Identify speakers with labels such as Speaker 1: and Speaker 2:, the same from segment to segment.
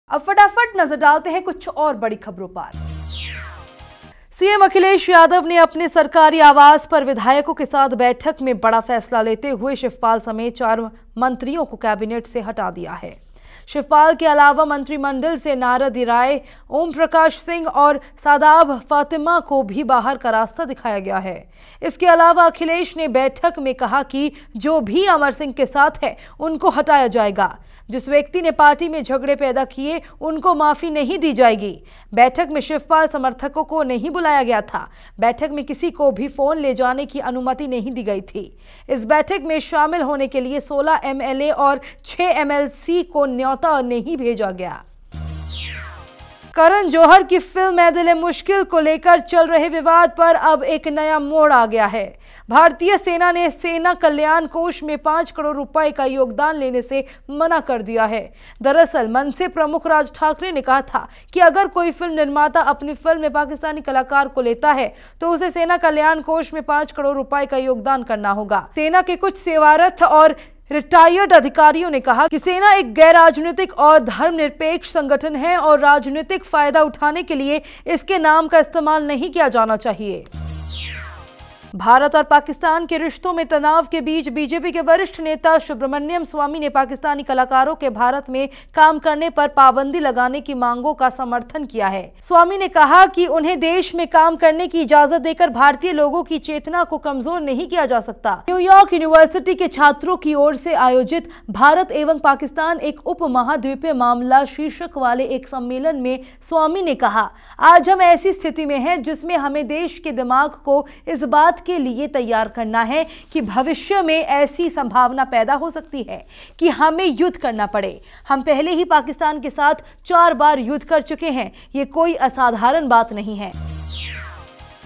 Speaker 1: अब फटाफट नजर डालते हैं कुछ और बड़ी खबरों पर। सीएम अखिलेश यादव ने अपने सरकारी आवास पर विधायकों के साथ बैठक में बड़ा फैसला लेते हुए शिवपाल समेत 4 मंत्रियों को कैबिनेट से हटा दिया है। शिवपाल के अलावा मंत्रिमंडल से नारद राय, ओम प्रकाश सिंह और सादाब फातिमा को भी बाहर का रास्ता दिखाया गया है। इसके अलावा अखिलेश ने बैठक में कहा कि जो भी अमर सिंह के साथ है उनको हटाया जाएगा। जिस व्यक्ति ने पार्टी में झगड़े पैदा किए उनको माफी नहीं दी जाएगी। बैठक में शिवपाल समर्थकों को नहीं बुलाया गया था। बैठक में किसी को भी फोन ले जाने की अनुमति नहीं दी गई थी। इस बैठक में शामिल होने के लिए 16 एमएलए और 6 एमएलसी को न्योता नहीं भेजा गया। करण जौहर की फिल्म ए दिल मुश्किल को लेकर चल रहे विवाद पर अब एक नया मोड़ आ गया है। भारतीय सेना ने सेना कल्याण कोष में 5 करोड़ रुपए का योगदान लेने से मना कर दिया है। दरअसल मनसे प्रमुख राज ठाकरे ने कहा था कि अगर कोई फिल्म निर्माता अपनी फिल्म में पाकिस्तानी कलाकार को लेता है तो उसे सेना कल्याण कोष में 5 करोड़ रुपए का योगदान करना होगा। सेना के कुछ सेवारत और रिटायर्ड अधिकारियों ने कहा कि सेना एक गैर राजनीतिक और धर्मनिरपेक्ष संगठन है और राजनीतिक फायदा उठाने के लिए इसके नाम का इस्तेमाल नहीं किया जाना चाहिए। भारत और पाकिस्तान के रिश्तों में तनाव के बीच बीजेपी के वरिष्ठ नेता सुब्रमण्यम स्वामी ने पाकिस्तानी कलाकारों के भारत में काम करने पर पाबंदी लगाने की मांगों का समर्थन किया है। स्वामी ने कहा कि उन्हें देश में काम करने की इजाजत देकर भारतीय लोगों की चेतना को कमजोर नहीं किया जा सकता। न्यूयॉर्क यूनिवर्सिटी के छात्रों की ओर से आयोजित भारत एवं पाकिस्तान एक उप महाद्वीपीय मामला शीर्षक वाले एक सम्मेलन में स्वामी ने कहा, आज हम ऐसी स्थिति में हैं जिसमें हमें देश के दिमाग को इस बात के लिए तैयार करना है कि भविष्य में ऐसी संभावना पैदा हो सकती है कि हमें युद्ध करना पड़े। हम पहले ही पाकिस्तान के साथ 4 बार युद्ध कर चुके हैं। ये कोई असाधारण बात नहीं है।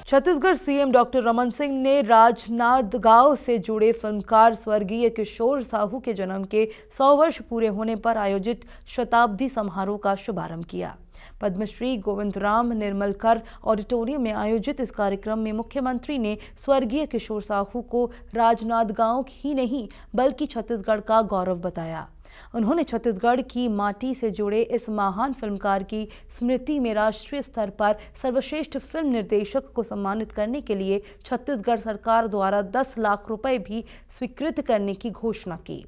Speaker 1: छत्तीसगढ़ सीएम डॉक्टर रमन सिंह ने राजनांदगांव से जुड़े फिल्मकार स्वर्गीय किशोर साहू के जन्म के 100 वर्ष पूरे होने पर आयोजित शताब्दी समारोह का शुभारंभ किया। पद्मश्री गोविंदराम निर्मलकर ऑडिटोरियम में आयोजित इस कार्यक्रम में मुख्यमंत्री ने स्वर्गीय किशोर साहू को राजनांदगांव ही नहीं बल्कि छत्तीसगढ़ का गौरव बताया। उन्होंने छत्तीसगढ़ की माटी से जुड़े इस महान फिल्मकार की स्मृति में राष्ट्रीय स्तर पर सर्वश्रेष्ठ फिल्म निर्देशक को सम्मानित करने के लिए छत्तीसगढ़ सरकार द्वारा 10 लाख रुपए भी स्वीकृत करने की घोषणा की।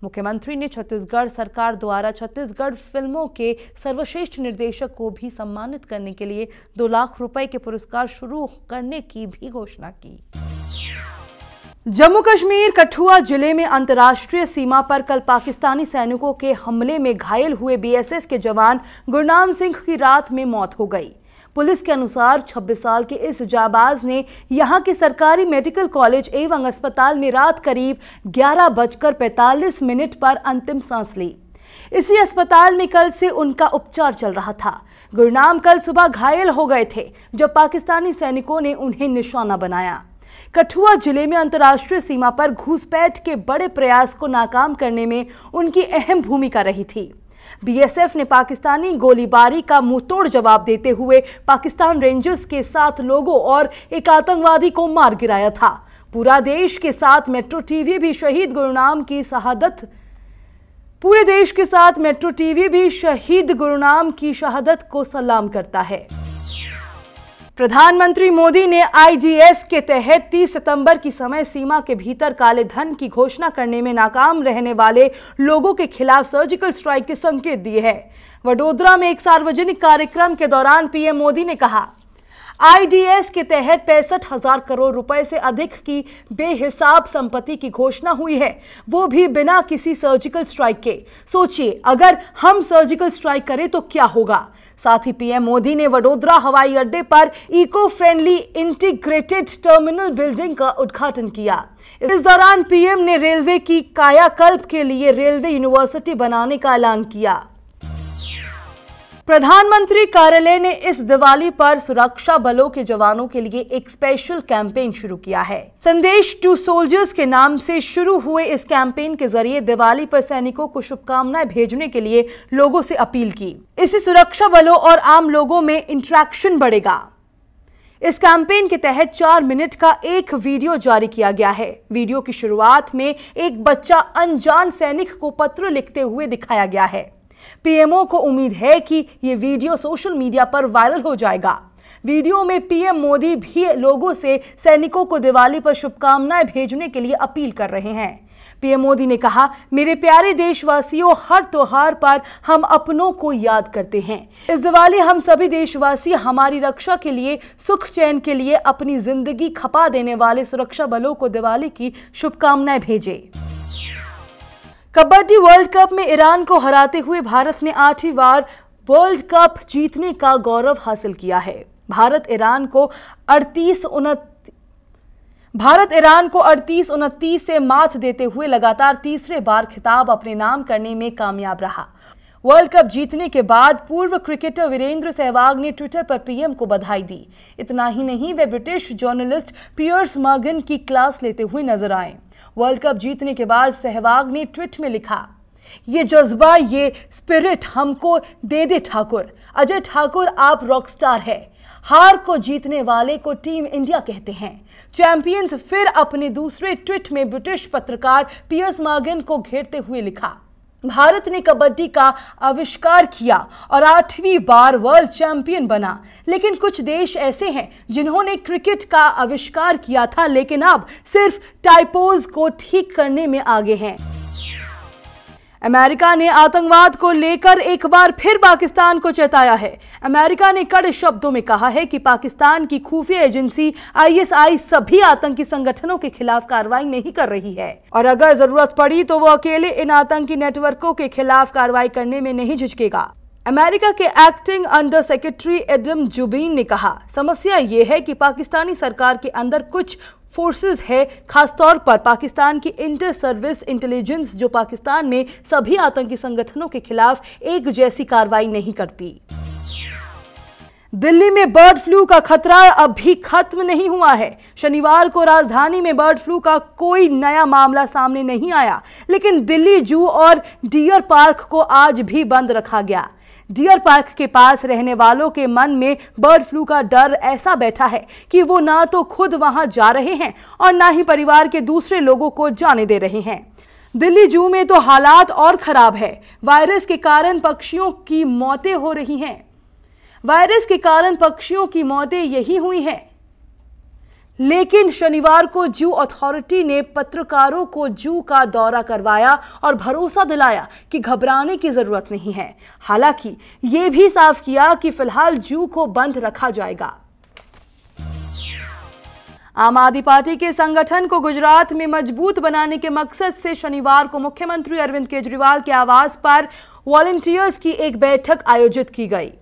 Speaker 1: मुख्यमंत्री ने छत्तीसगढ़ सरकार द्वारा छत्तीसगढ़ फिल्मों के सर्वश्रेष्ठ निर्देशक को भी सम्मानित करने के लिए 2 लाख रुपए के पुरस्कार शुरू करने की भी घोषणा की। जम्मू कश्मीर कठुआ जिले में अंतर्राष्ट्रीय सीमा पर कल पाकिस्तानी सैनिकों के हमले में घायल हुए बीएसएफ के जवान गुरनाम सिंह की रात में मौत हो गई। पुलिस के अनुसार 26 साल के इस जाबाज ने यहां के सरकारी मेडिकल कॉलेज एवं अस्पताल में रात करीब 11:45 पर अंतिम सांस ली। इसी अस्पताल में कल से उनका उपचार चल रहा था। गुरनाम कल सुबह घायल हो गए थे जब पाकिस्तानी सैनिकों ने उन्हें निशाना बनाया। कठुआ जिले में अंतर्राष्ट्रीय सीमा पर घुसपैठ के बड़े प्रयास को नाकाम करने में उनकी अहम भूमिका रही थी। बीएसएफ ने पाकिस्तानी गोलीबारी का मुंहतोड़ जवाब देते हुए पाकिस्तान रेंजर्स के 7 लोगों और एक आतंकवादी को मार गिराया था। पूरे देश के साथ मेट्रो टीवी भी शहीद गुरनाम की शहादत को सलाम करता है। प्रधानमंत्री मोदी ने आईडीएस के तहत 30 सितंबर की समय सीमा के भीतर काले धन की घोषणा करने में नाकाम रहने वाले लोगों के खिलाफ सर्जिकल स्ट्राइक के संकेत दिए हैं। वडोदरा में एक सार्वजनिक कार्यक्रम के दौरान पीएम मोदी ने कहा, आईडीएस के तहत 65,000 करोड़ रुपए से अधिक की बेहिसाब संपत्ति की घोषणा हुई है, वो भी बिना किसी सर्जिकल स्ट्राइक के। सोचिए, अगर हम सर्जिकल स्ट्राइक करें तो क्या होगा। साथ ही पीएम मोदी ने वडोदरा हवाई अड्डे पर eco friendly integrated terminal building का उद्घाटन किया। इस दौरान पीएम ने रेलवे की कायाकल्प के लिए रेलवे यूनिवर्सिटी बनाने का ऐलान किया। प्रधानमंत्री कार्यालय ने इस दिवाली पर सुरक्षा बलों के जवानों के लिए एक स्पेशल कैंपेन शुरू किया है। संदेश टू सोल्जर्स के नाम से शुरू हुए इस कैंपेन के जरिए दिवाली पर सैनिकों को शुभकामनाएं भेजने के लिए लोगों से अपील की। इससे सुरक्षा बलों और आम लोगों में इंटरेक्शन बढ़ेगा। इस कैंपेन के तहत 4 मिनट का एक वीडियो जारी किया गया है। वीडियो की शुरुआत में एक बच्चा अनजान सैनिक को पत्र लिखते हुए दिखाया गया है। पीएमओ को उम्मीद है कि ये वीडियो सोशल मीडिया पर वायरल हो जाएगा। वीडियो में पीएम मोदी भी लोगों से सैनिकों को दिवाली पर शुभकामनाएं भेजने के लिए अपील कर रहे हैं। पीएम मोदी ने कहा, मेरे प्यारे देशवासियों, हर त्योहार पर हम अपनों को याद करते हैं। इस दिवाली हम सभी देशवासी हमारी रक्षा के लिए, सुख चैन के लिए अपनी जिंदगी खपा देने वाले सुरक्षा बलों को दिवाली की शुभकामनाएं भेजें। कबड्डी वर्ल्ड कप में ईरान को हराते हुए भारत ने 8वीं बार वर्ल्ड कप जीतने का गौरव हासिल किया है। भारत ईरान को 38-29 से मात देते हुए लगातार तीसरे बार खिताब अपने नाम करने में कामयाब रहा। वर्ल्ड कप जीतने के बाद पूर्व क्रिकेटर वीरेंद्र सहवाग ने ट्विटर पर पीएम को बधाई दी। इतना ही नहीं, वे ब्रिटिश जर्नलिस्ट पियर्स मॉर्गन की क्लास लेते हुए नजर आए। वर्ल्ड कप जीतने के बाद सहवाग ने ट्वीट में लिखा, ये जज्बा, ये स्पिरिट हमको दे दे ठाकुर। अजय ठाकुर, आप रॉकस्टार है। हार को जीतने वाले को टीम इंडिया कहते हैं। चैंपियंस। फिर अपने दूसरे ट्वीट में ब्रिटिश पत्रकार पियर्स मॉर्गन को घेरते हुए लिखा, भारत ने कबड्डी का आविष्कार किया और 8वीं बार वर्ल्ड चैंपियन बना। लेकिन कुछ देश ऐसे हैं जिन्होंने क्रिकेट का आविष्कार किया था, लेकिन अब सिर्फ टाइपोज को ठीक करने में आगे हैं। अमेरिका ने आतंकवाद को लेकर एक बार फिर पाकिस्तान को चेताया है। अमेरिका ने कड़े शब्दों में कहा है कि पाकिस्तान की खुफिया एजेंसी आईएसआई सभी आतंकी संगठनों के खिलाफ कार्रवाई नहीं कर रही है और अगर जरूरत पड़ी तो वो अकेले इन आतंकी नेटवर्कों के खिलाफ कार्रवाई करने में नहीं झिझकेगा। अमेरिका के acting under secretary Adam Szubin ने कहा, समस्या ये है कि पाकिस्तानी सरकार के अंदर कुछ फोर्सेस है, खासतौर पर पाकिस्तान की इंटर सर्विस इंटेलिजेंस, जो पाकिस्तान में सभी आतंकी संगठनों के खिलाफ एक जैसी कार्रवाई नहीं करती। दिल्ली में बर्ड फ्लू का खतरा अभी खत्म नहीं हुआ है। शनिवार को राजधानी में बर्ड फ्लू का कोई नया मामला सामने नहीं आया, लेकिन दिल्ली जू और डियर पार्क को आज भी बंद रखा गया। डियर पार्क के पास रहने वालों के मन में बर्ड फ्लू का डर ऐसा बैठा है कि वो ना तो खुद वहां जा रहे हैं और ना ही परिवार के दूसरे लोगों को जाने दे रहे हैं। दिल्ली जू में तो हालात और खराब है। वायरस के कारण पक्षियों की मौतें हो रही हैं। वायरस के कारण पक्षियों की मौतें यही हुई हैं। लेकिन शनिवार को जू अथॉरिटी ने पत्रकारों को जू का दौरा करवाया और भरोसा दिलाया कि घबराने की जरूरत नहीं है। हालांकि ये भी साफ किया कि फिलहाल जू को बंद रखा जाएगा। आम आदमी पार्टी के संगठन को गुजरात में मजबूत बनाने के मकसद से शनिवार को मुख्यमंत्री अरविंद केजरीवाल के आवास पर वॉलंटियर्स की एक बैठक आयोजित की गई।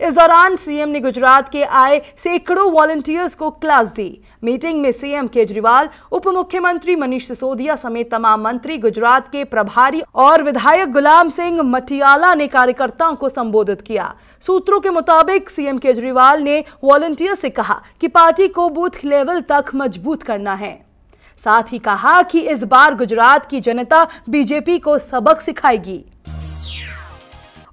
Speaker 1: इस दौरान सीएम ने गुजरात के आए सैकड़ों वॉलंटियर्स को क्लास दी। मीटिंग में सीएम केजरीवाल, उप मुख्यमंत्री मनीष सिसोदिया समेत तमाम मंत्री, गुजरात के प्रभारी और विधायक गुलाम सिंह मटियाला ने कार्यकर्ताओं को संबोधित किया। सूत्रों के मुताबिक सीएम केजरीवाल ने वॉलंटियर से कहा कि पार्टी को बूथ लेवल तक मजबूत करना है। साथ ही कहा कि इस बार गुजरात की जनता बीजेपी को सबक सिखाएगी।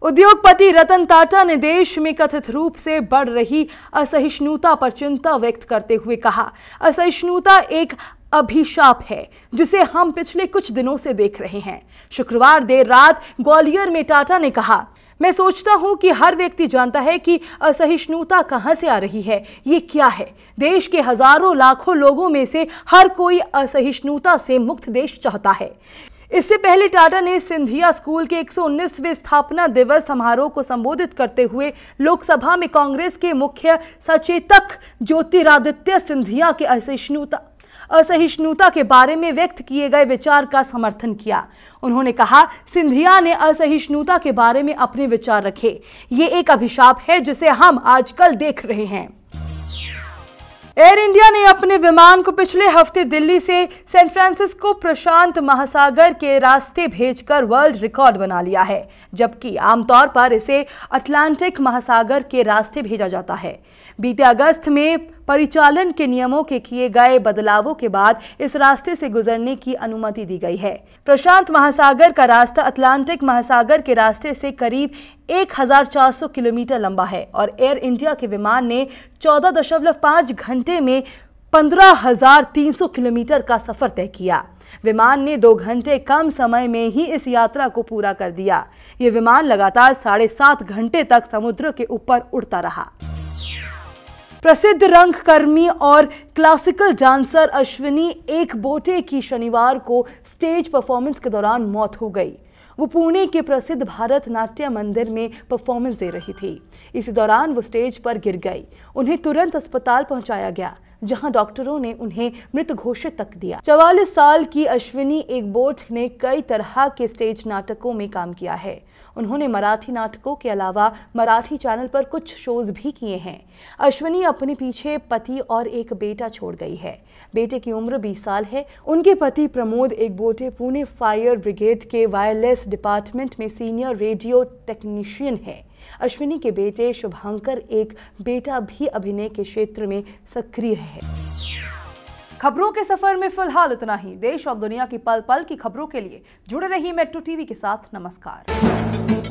Speaker 1: उद्योगपति रतन टाटा ने देश में कथित रूप से बढ़ रही असहिष्णुता पर चिंता व्यक्त करते हुए कहा, असहिष्णुता एक अभिशाप है जिसे हम पिछले कुछ दिनों से देख रहे हैं। शुक्रवार देर रात ग्वालियर में टाटा ने कहा, मैं सोचता हूं कि हर व्यक्ति जानता है कि असहिष्णुता कहां से आ रही है, ये क्या है। देश के हजारों लाखों लोगों में से हर कोई असहिष्णुता से मुक्त देश चाहता है। इससे पहले टाटा ने सिंधिया स्कूल के 119वें स्थापना दिवस समारोह को संबोधित करते हुए लोकसभा में कांग्रेस के मुख्य सचेतक ज्योतिरादित्य सिंधिया के असहिष्णुता के बारे में व्यक्त किए गए विचार का समर्थन किया। उन्होंने कहा, सिंधिया ने असहिष्णुता के बारे में अपने विचार रखे। ये एक अभिशाप है जिसे हम आजकल देख रहे हैं। एयर इंडिया ने अपने विमान को पिछले हफ्ते दिल्ली से सैन फ्रांसिस्को प्रशांत महासागर के रास्ते भेजकर वर्ल्ड रिकॉर्ड बना लिया है, जबकि आमतौर पर इसे अटलांटिक महासागर के रास्ते भेजा जाता है। बीते अगस्त में परिचालन के नियमों के किए गए बदलावों के बाद इस रास्ते से गुजरने की अनुमति दी गई है। प्रशांत महासागर का रास्ता अटलांटिक महासागर के रास्ते से करीब 1400 किलोमीटर लंबा है और एयर इंडिया के विमान ने 14.5 घंटे में 15,300 किलोमीटर का सफर तय किया। विमान ने 2 घंटे कम समय में ही इस यात्रा को पूरा कर दिया। ये विमान लगातार 7.5 घंटे तक समुद्र के ऊपर उड़ता रहा। प्रसिद्ध रंगकर्मी और क्लासिकल डांसर अश्विनी एकबोटे की शनिवार को स्टेज परफॉर्मेंस के दौरान मौत हो गई। वो पुणे के प्रसिद्ध भारत नाट्य मंदिर में परफॉर्मेंस दे रही थी। इसी दौरान वो स्टेज पर गिर गई। उन्हें तुरंत अस्पताल पहुंचाया गया, जहां डॉक्टरों ने उन्हें मृत घोषित तक दिया। 44 साल की अश्विनी एकबोट ने कई तरह के स्टेज नाटकों में काम किया है। उन्होंने मराठी नाटकों के अलावा मराठी चैनल पर कुछ शोज भी किए हैं। अश्विनी अपने पीछे पति और एक बेटा छोड़ गई है। बेटे की उम्र 20 साल है। उनके पति प्रमोद एकबोटे पुणे फायर ब्रिगेड के वायरलेस डिपार्टमेंट में सीनियर रेडियो टेक्नीशियन है। अश्विनी के बेटे शुभांकर एक बेटा भी अभिनय के क्षेत्र में सक्रिय है। खबरों के सफर में फिलहाल इतना ही। देश और दुनिया की पल पल की खबरों के लिए जुड़े रहिए मेट्रो टीवी के साथ। नमस्कार।